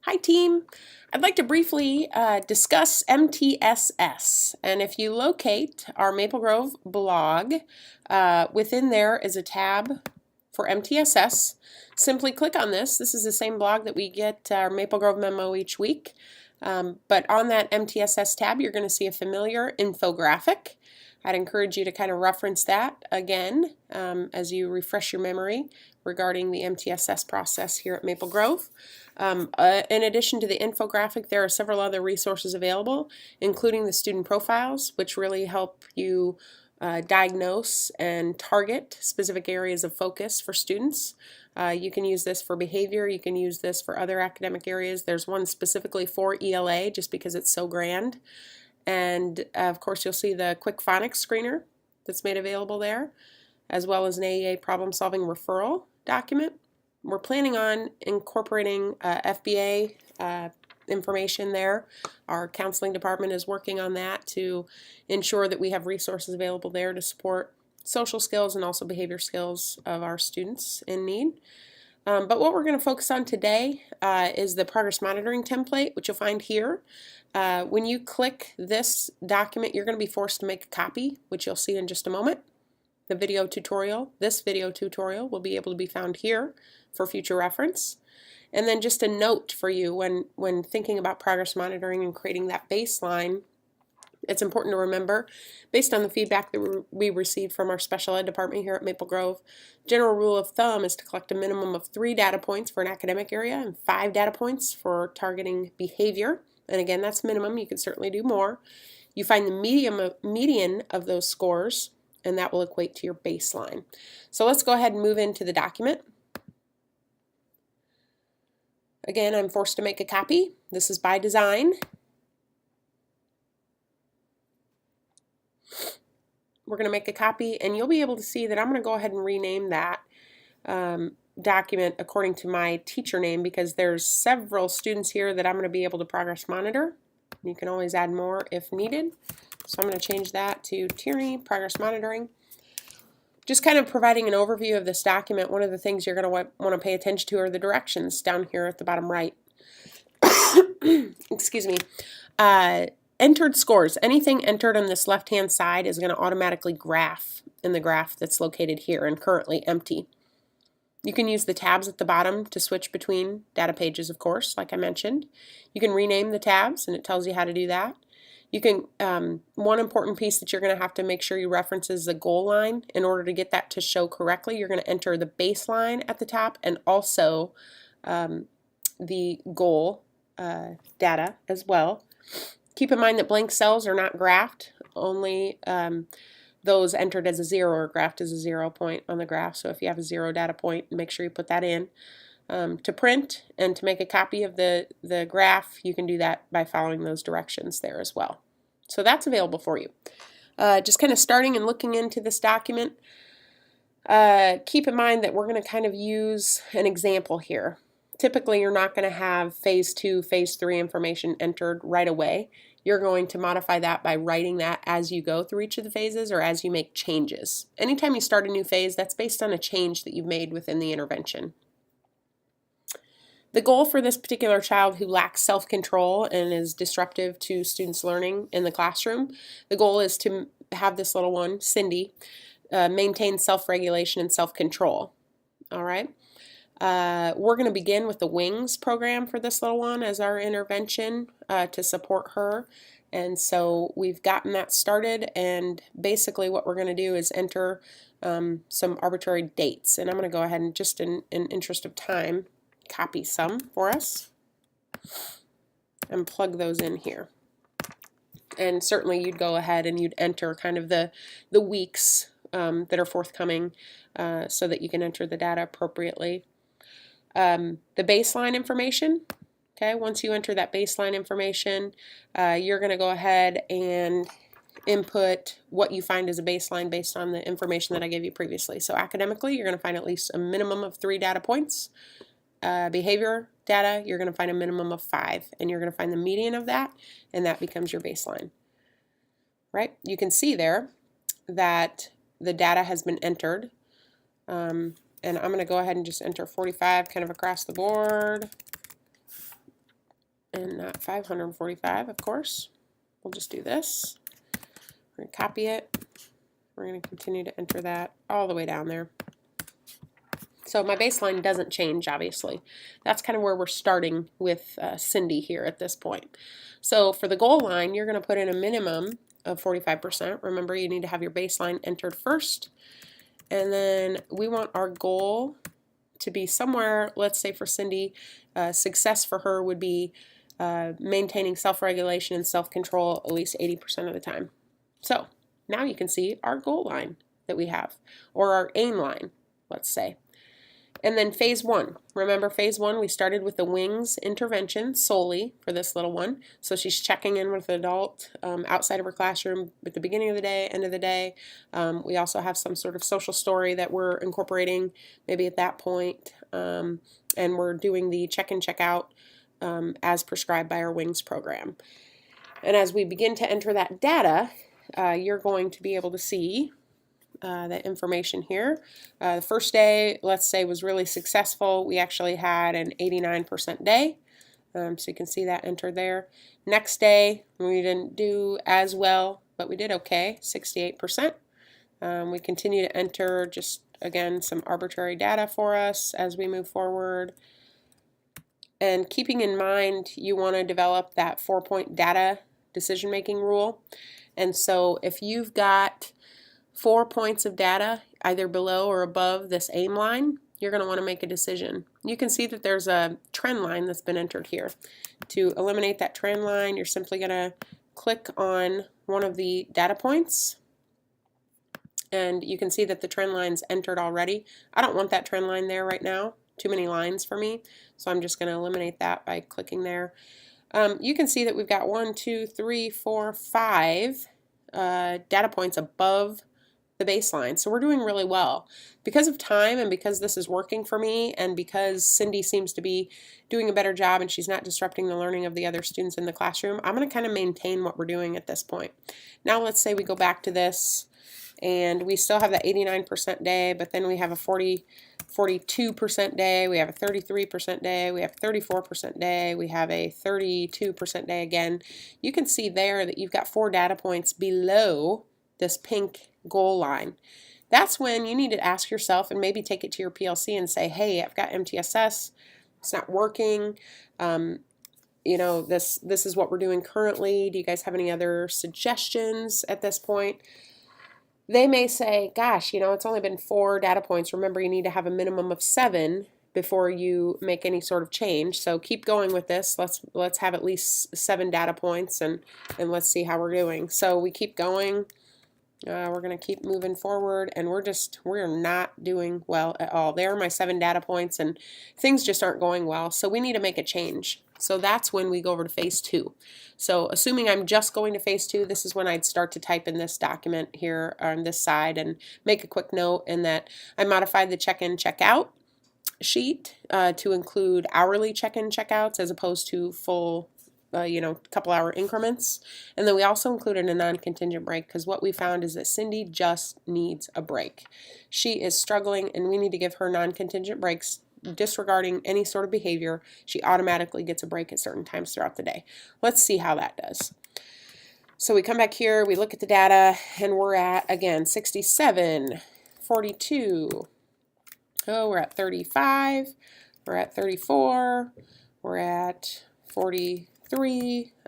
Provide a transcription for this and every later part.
Hi team! I'd like to briefly discuss MTSS, and if you locate our Maple Grove blog, within there is a tab for MTSS. Simply click on this. This is the same blog that we get our Maple Grove memo each week, but on that MTSS tab you're going to see a familiar infographic. I'd encourage you to kind of reference that again as you refresh your memory regarding the MTSS process here at Maple Grove. In addition to the infographic, there are several other resources available, including the student profiles, which really help you diagnose and target specific areas of focus for students. You can use this for behavior, you can use this for other academic areas. There's one specifically for ELA just because it's so grand. And of course you'll see the quick phonics screener that's made available there, as well as an AEA problem solving referral document. We're planning on incorporating FBA information there. Our counseling department is working on that to ensure that we have resources available there to support social skills and also behavior skills of our students in need. But what we're going to focus on today is the progress monitoring template, which you'll find here. When you click this document, you're going to be forced to make a copy, which you'll see in just a moment. This video tutorial will be able to be found here for future reference. And then just a note for you when thinking about progress monitoring and creating that baseline, it's important to remember, based on the feedback that we received from our special ed department here at Maple Grove, general rule of thumb is to collect a minimum of 3 data points for an academic area and 5 data points for targeting behavior. And again, that's minimum. You can certainly do more. You find the median of those scores, and that will equate to your baseline. So let's go ahead and move into the document. Again, I'm forced to make a copy. This is by design. We're going to make a copy, and you'll be able to see that I'm going to go ahead and rename that document according to my teacher name, because there's several students here that I'm going to be able to progress monitor. You can always add more if needed. So I'm going to change that to Tierney Progress Monitoring. Just kind of providing an overview of this document, one of the things you're going to want to pay attention to are the directions down here at the bottom right. Excuse me. Entered scores. Anything entered on this left-hand side is going to automatically graph in the graph that's located here and currently empty. You can use the tabs at the bottom to switch between data pages, of course, like I mentioned. You can rename the tabs, and it tells you how to do that. You can, one important piece that you're going to have to make sure you reference is the goal line. In order to get that to show correctly, you're going to enter the baseline at the top and also the goal data as well. Keep in mind that blank cells are not graphed, only those entered as a 0 are graphed as a 0 point on the graph. So if you have a 0 data point, make sure you put that in. To print and to make a copy of the graph, you can do that by following those directions there as well. So that's available for you. Just kind of starting and looking into this document, keep in mind that we're going to kind of use an example here. Typically, you're not going to have phase 2, phase 3 information entered right away. You're going to modify that by writing that as you go through each of the phases or as you make changes. Anytime you start a new phase, that's based on a change that you've made within the intervention. The goal for this particular child who lacks self-control and is disruptive to students' learning in the classroom, the goal is to have this little one, Cindy, maintain self-regulation and self-control. All right. We're going to begin with the WINGS program for this little one as our intervention to support her. And so we've gotten that started, and basically what we're going to do is enter some arbitrary dates. And I'm going to go ahead and just in interest of time, copy some for us and plug those in here. And certainly you'd go ahead and you'd enter kind of the weeks that are forthcoming so that you can enter the data appropriately. The baseline information, okay, once you enter that baseline information, you're going to go ahead and input what you find as a baseline based on the information that I gave you previously. So academically, you're going to find at least a minimum of 3 data points. Behavior data, you're going to find a minimum of 5, and you're going to find the median of that, and that becomes your baseline. Right? You can see there that the data has been entered, and I'm going to go ahead and just enter 45 kind of across the board. and not 545, of course. We'll just do this. We're going to copy it. We're going to continue to enter that all the way down there. So my baseline doesn't change, obviously. That's kind of where we're starting with Cindy here at this point. So for the goal line, you're going to put in a minimum of 45%. Remember, you need to have your baseline entered first. And then we want our goal to be somewhere, let's say for Cindy, success for her would be maintaining self-regulation and self-control at least 80% of the time. So now you can see our goal line that we have, or our aim line, let's say. And then phase 1. Remember phase 1, we started with the wings intervention solely for this little one. So she's checking in with an adult outside of her classroom at the beginning of the day, end of the day. We also have some sort of social story that we're incorporating maybe at that point. And we're doing the check-in, check-out as prescribed by our wings program. And as we begin to enter that data, you're going to be able to see the information here. The first day, let's say, was really successful. We actually had an 89% day. So you can see that entered there. Next day, we didn't do as well, but we did okay, 68%. We continue to enter just, again, some arbitrary data for us as we move forward. And keeping in mind, you want to develop that 4-point data decision-making rule. And so if you've got 4 points of data, either below or above this aim line, you're going to want to make a decision. You can see that there's a trend line that's been entered here. To eliminate that trend line, you're simply going to click on one of the data points, and you can see that the trend line's entered already. I don't want that trend line there right now. Too many lines for me, so I'm just going to eliminate that by clicking there. You can see that we've got 1, 2, 3, 4, 5 data points above the baseline. So we're doing really well. Because of time and because this is working for me and because Cindy seems to be doing a better job and she's not disrupting the learning of the other students in the classroom, I'm going to kind of maintain what we're doing at this point. Now let's say we go back to this and we still have that 89% day, but then we have a 42% day, we have a 33% day, we have a 34% day, we have a 32% day again. You can see there that you've got 4 data points below this pink goal line. That's when you need to ask yourself and maybe take it to your PLC and say, hey, I've got MTSS, it's not working. You know, this is what we're doing currently. Do you guys have any other suggestions at this point? They may say, gosh, you know, it's only been 4 data points. Remember, you need to have a minimum of 7 before you make any sort of change. So keep going with this. Let's have at least 7 data points and let's see how we're doing. So we keep going. We're going to keep moving forward, and we're not doing well at all. There are my 7 data points, and things just aren't going well. So we need to make a change. So that's when we go over to phase 2. So assuming I'm just going to phase 2, this is when I'd start to type in this document here on this side and make a quick note in that I modified the check-in, check-out sheet to include hourly check-in, check-outs as opposed to full couple-hour increments. And then we also included a non-contingent break because what we found is that Cindy just needs a break. She is struggling, and we need to give her non-contingent breaks. Disregarding any sort of behavior, she automatically gets a break at certain times throughout the day. Let's see how that does. So we come back here, we look at the data, and we're at, again, 67, 42. Oh, we're at 35. We're at 34. We're at 40.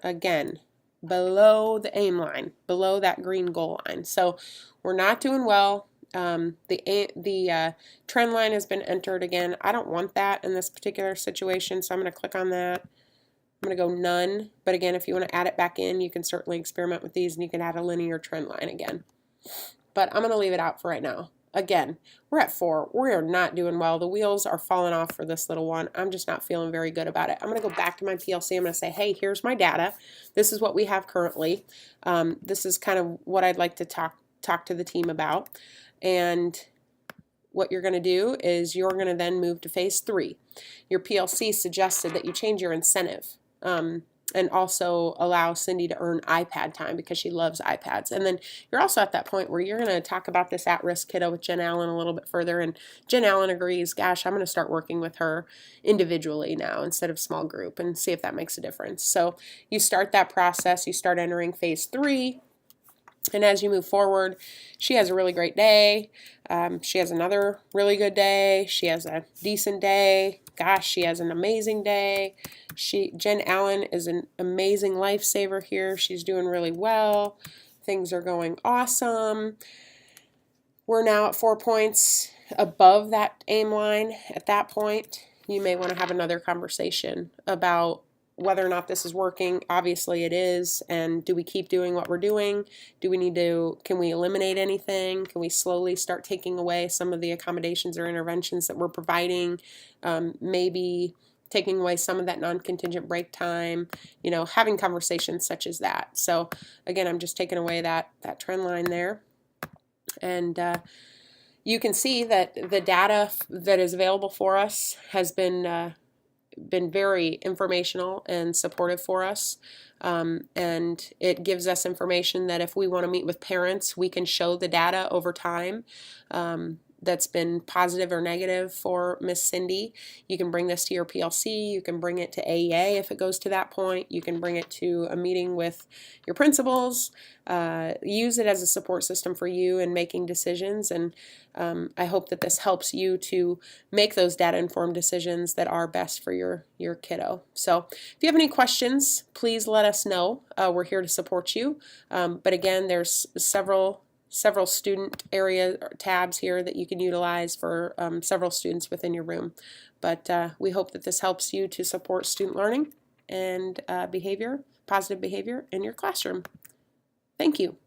Again, below the aim line, below that green goal line. So we're not doing well. The trend line has been entered again. I don't want that in this particular situation, so I'm going to click on that. I'm going to go none. But again, if you want to add it back in, you can certainly experiment with these, and you can add a linear trend line again. But I'm going to leave it out for right now. Again, we're at 4. We are not doing well. The wheels are falling off for this little one. I'm just not feeling very good about it. I'm going to go back to my PLC. I'm going to say, hey, here's my data. This is what we have currently. This is kind of what I'd like to talk to the team about. And what you're going to do is you're going to then move to phase 3. Your PLC suggested that you change your incentive. and also allow Cindy to earn iPad time because she loves iPads. And then you're also at that point where you're going to talk about this at-risk kiddo with Jen Allen a little bit further, and Jen Allen agrees, gosh, I'm going to start working with her individually now instead of small group and see if that makes a difference. So you start that process, you start entering phase 3. And as you move forward, she has a really great day. She has another really good day. She has a decent day. Gosh, she has an amazing day. Jen Allen is an amazing lifesaver here. She's doing really well. Things are going awesome. We're now at 4 points above that aim line. At that point, you may want to have another conversation about whether or not this is working. Obviously it is, and do we keep doing what we're doing? Can we eliminate anything? Can we slowly start taking away some of the accommodations or interventions that we're providing? Maybe taking away some of that non-contingent break time, having conversations such as that. So again, I'm just taking away that trend line there. And you can see that the data that is available for us has been very informational and supportive for us. And it gives us information that if we want to meet with parents, we can show the data over time that's been positive or negative for Miss Cindy. You can bring this to your PLC. You can bring it to AEA if it goes to that point. You can bring it to a meeting with your principals. Use it as a support system for you in making decisions. And I hope that this helps you to make those data-informed decisions that are best for your kiddo. So if you have any questions, please let us know. We're here to support you. But again, there's several student area tabs here that you can utilize for several students within your room. But we hope that this helps you to support student learning and positive behavior in your classroom. Thank you.